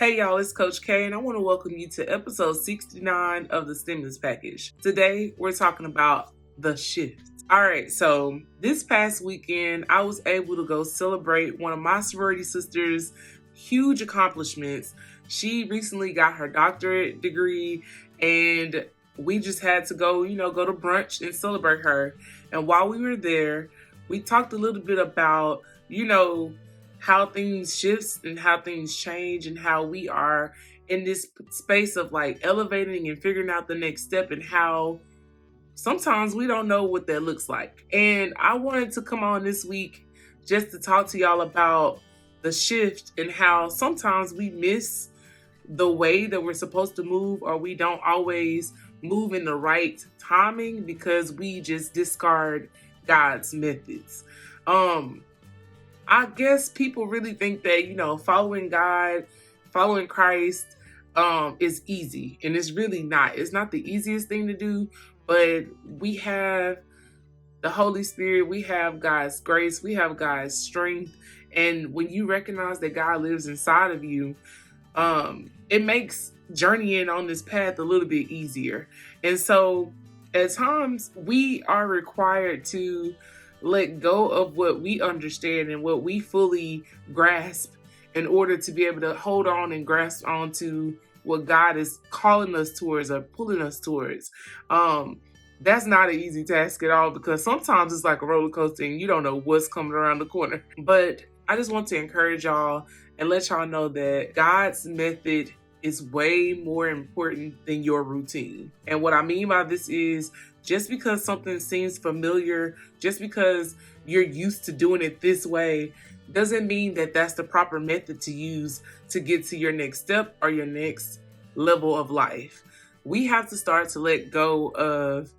Hey y'all, it's Coach K, and I want to welcome you to episode 69 of the Stimulus Package. Today, we're talking about the shift. All right, so this past weekend, I was able to go celebrate one of my sorority sisters' huge accomplishments. She recently got her doctorate degree, and we just had to go to brunch and celebrate her. And while we were there, we talked a little bit about, how things shifts and how things change and how we are in this space of like elevating and figuring out the next step and how sometimes we don't know what that looks like. And I wanted to come on this week just to talk to y'all about the shift and how sometimes we miss the way that we're supposed to move, or we don't always move in the right timing because we just discard God's methods. I guess people really think that, following God, following Christ, is easy. And it's really not. It's not the easiest thing to do, but we have the Holy Spirit, we have God's grace, we have God's strength. And when you recognize that God lives inside of you, it makes journeying on this path a little bit easier. And so at times we are required to let go of what we understand and what we fully grasp in order to be able to hold on and grasp onto what God is calling us towards or pulling us towards. That's not an easy task at all, because sometimes it's like a roller coaster and you don't know what's coming around the corner. But I just want to encourage y'all and let y'all know that God's method is way more important than your routine. And what I mean by this is, just because something seems familiar, just because you're used to doing it this way, doesn't mean that that's the proper method to use to get to your next step or your next level of life. We have to start to let go of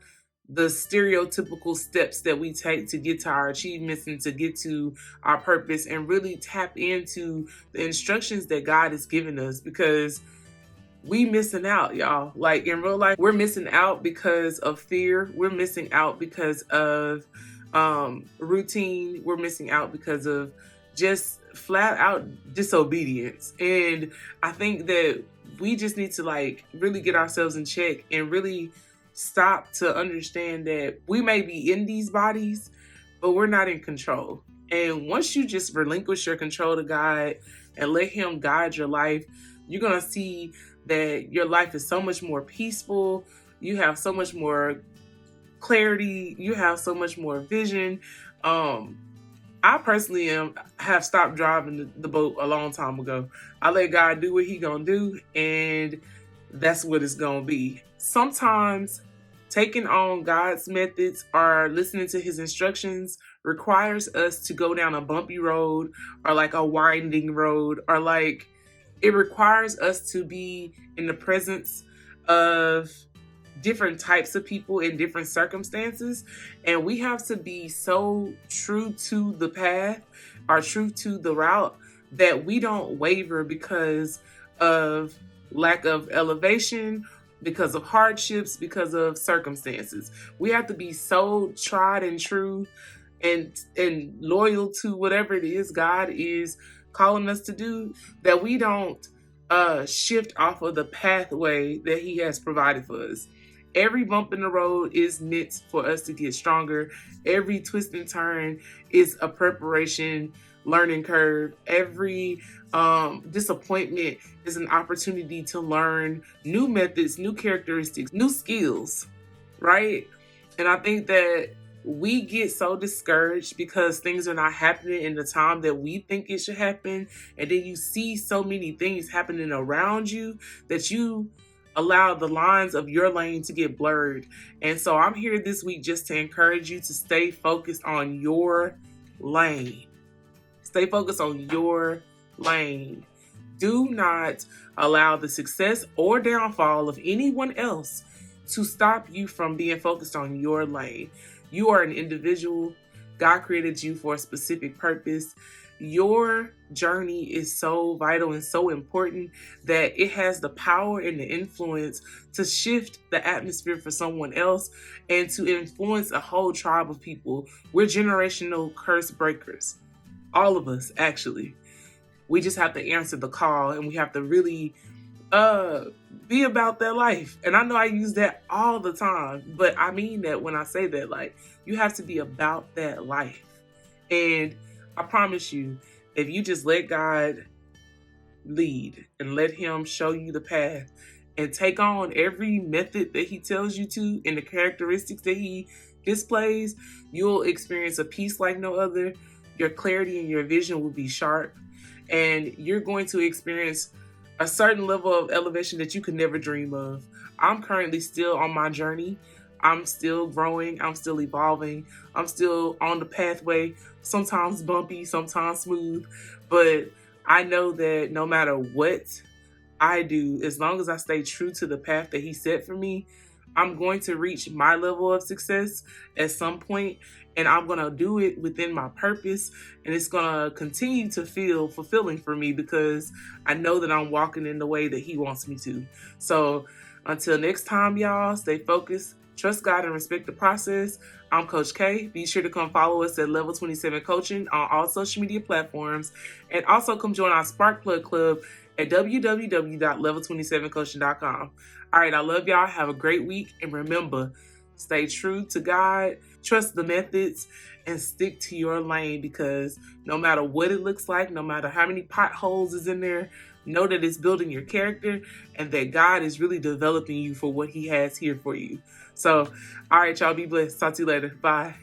the stereotypical steps that we take to get to our achievements and to get to our purpose, and really tap into the instructions that God has given us, because we missing out, y'all. Like in real life, we're missing out because of fear. We're missing out because of routine. We're missing out because of just flat out disobedience. And I think that we just need to really get ourselves in check and really stop to understand that we may be in these bodies, but we're not in control. And once you just relinquish your control to God and let Him guide your life, you're going to see that your life is so much more peaceful. You have so much more clarity. You have so much more vision. I personally have stopped driving the boat a long time ago. I let God do what He gonna do, and that's what it's gonna be. Sometimes taking on God's methods or listening to His instructions requires us to go down a bumpy road, or like a winding road, or it requires us to be in the presence of different types of people in different circumstances. And we have to be so true to the path or true to the route that we don't waver because of lack of elevation, because of hardships, because of circumstances. We have to be so tried and true and loyal to whatever it is God is calling us to do, that we don't shift off of the pathway that He has provided for us. Every bump in the road is meant for us to get stronger. Every twist and turn is a preparation learning curve. Every disappointment is an opportunity to learn new methods, new characteristics, new skills, right? And I think that we get so discouraged because things are not happening in the time that we think it should happen. And then you see so many things happening around you that you allow the lines of your lane to get blurred. And so I'm here this week just to encourage you to stay focused on your lane. Stay focused on your lane. Do not allow the success or downfall of anyone else to stop you from being focused on your lane. You are an individual. God created you for a specific purpose. Your journey is so vital and so important that it has the power and the influence to shift the atmosphere for someone else and to influence a whole tribe of people. We're generational curse breakers. All of us, actually. We just have to answer the call, and we have to really be about that life. And I know I use that all the time, but I mean that when I say that, like, you have to be about that life. And I promise you, if you just let God lead and let him show you the path and take on every method that he tells you to and the characteristics that he displays, you'll experience a peace like no other. Your clarity and your vision will be sharp, and you're going to experience a certain level of elevation that you could never dream of. I'm currently still on my journey. I'm still growing. I'm still evolving. I'm still on the pathway, sometimes bumpy, sometimes smooth. But I know that no matter what I do, as long as I stay true to the path that he set for me, I'm going to reach my level of success at some point, and I'm going to do it within my purpose, and it's going to continue to feel fulfilling for me because I know that I'm walking in the way that he wants me to. So until next time, y'all, stay focused, trust God, and respect the process. I'm Coach K. Be sure to come follow us at Level 27 Coaching on all social media platforms, and also come join our Spark Plug Club at www.level27coaching.com. All right, I love y'all. Have a great week. And remember, stay true to God, trust the methods, and stick to your lane, because no matter what it looks like, no matter how many potholes is in there, know that it's building your character and that God is really developing you for what he has here for you. So, all right, y'all, be blessed. Talk to you later. Bye.